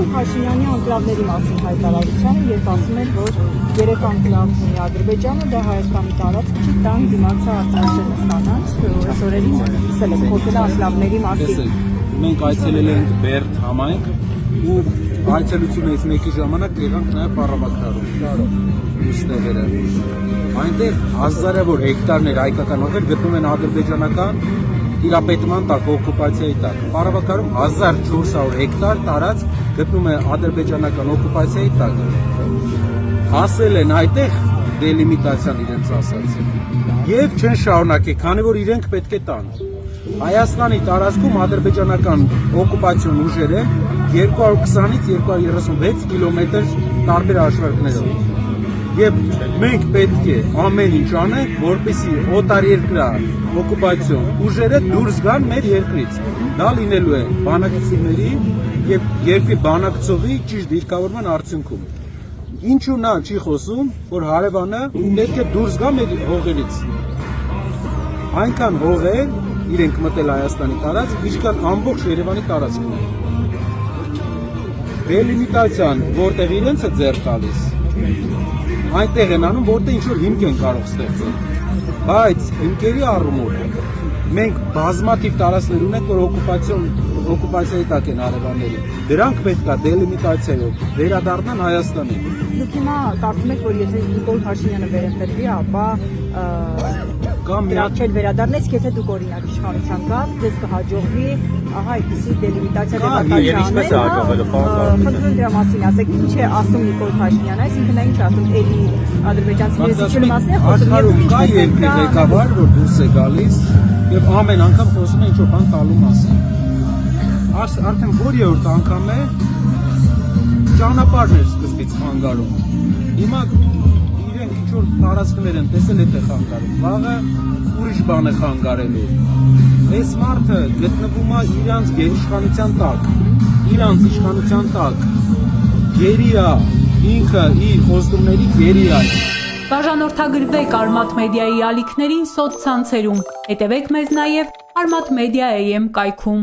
Նիկոլ Փաշինյանի անկլավների մասին հայտարարությանը, երբ ասում էր, որ 3 անկլավ ունի Ադրբեջանը, դա Հայաստանի տարածքը չի, տան դիմացա Արտաշենստանան, այս օրերին ասել եք, խոսել է անկլավների մասին։ Մենք այցելել ենք Բերդ համայնք ու այցելությունից մեկի ժամանակ եղանք նաև Պառավաքարում, ուստեղերը։ Այնտեղ հազարավոր հեկտարներ հայկական հողեր գտնում են ադրբեջանական իրապետման տակ, օկուպացիայի տակ։ Պառավաքարում 1400 հեկտար տարածք գտնում է ադրբեջանական օկուպացիայի տակ։ Հասել են այդտեղ դելիմիտացիան իրենց ասած։ Եվ չեն շարունակի, քանի որ իրենք պետք է տան։ Հայաստանի տարածքում ադրբեջանական օկուպացիոն ուժերը 220-ից 236 կիլոմետր տարբեր հաշվարկներով։ Եվ մենք պետք է ամեն ինչ անենք, որպեսզի օտարերկրյա օկուպացիոն ուժերը դուրս գան մեր երկրից։ Դա լինելու է բանակցությունների եւ երկրի բանակցողի ճիշտ դիրքավորման արդյունքում։ Ինչու նա չի խոսում, որ հարևանը պետք է դուրս գա մեր հողերից։ Այնքան հող է իրենք մտել Հայաստանի տարածք, ինչքան ամբողջ Երևանի տարածքն է։ Դելիմիտացիան, որտեղ իրենց է ձեռք տալիս, այնտեղ են անում, որտեղ ինչ-որ հիմք են կարող ստեղծել։ Բայց հիմքերի առումով մենք բազմաթիվ տարածքներ ունենք, որ օկուպացիայի տակ են հարևանների։ Դրանք պետք է դելիմիտացիայով վերադառնան Հայաստանին։ Դուք հիմա կարծում եք, որ եթե Նիկոլ Փաշինյանը վերընտրվի, ապա դրանք չեն վերադառնես, եթե դուք օրինակ իշխանության գաք, ձեզ կհաջողվի, ահա այդպիսի դելիմիտացիա խնդրում դրա մասին ասեք, ինչ է ասում Նիկոլ Փաշինյանը, այսինքն նա ինչ է ասում, էլի ադրբեջանցիների զիջելու մասին է խոսում, աշխարհում կա երկրի ղեկավար, որ դուրս է գալիս եւ ամեն անգամ խոսում է ինչ-որ բան տալու մասին։ Արդեն որևէ անգամ է ճանապարհներ սկզբից խանգարում։ Հիմա իրենք ինչ-որ տարածքներ են տեսել, եթե խանգարում, վաղը ուրիշ բան է խանգարելու։ Այս մարդը գտնվում է իրանց գերիշխանության տակ, իրանց իշխանության տակ, գերի է, ինքը իր խոստումների գերի է։ Բաժանորդագրվեք Արմաթ մեդիայի ալիքներին սոցցանցերում, հետևեք մեզ նաև Armat Media AM կայքում։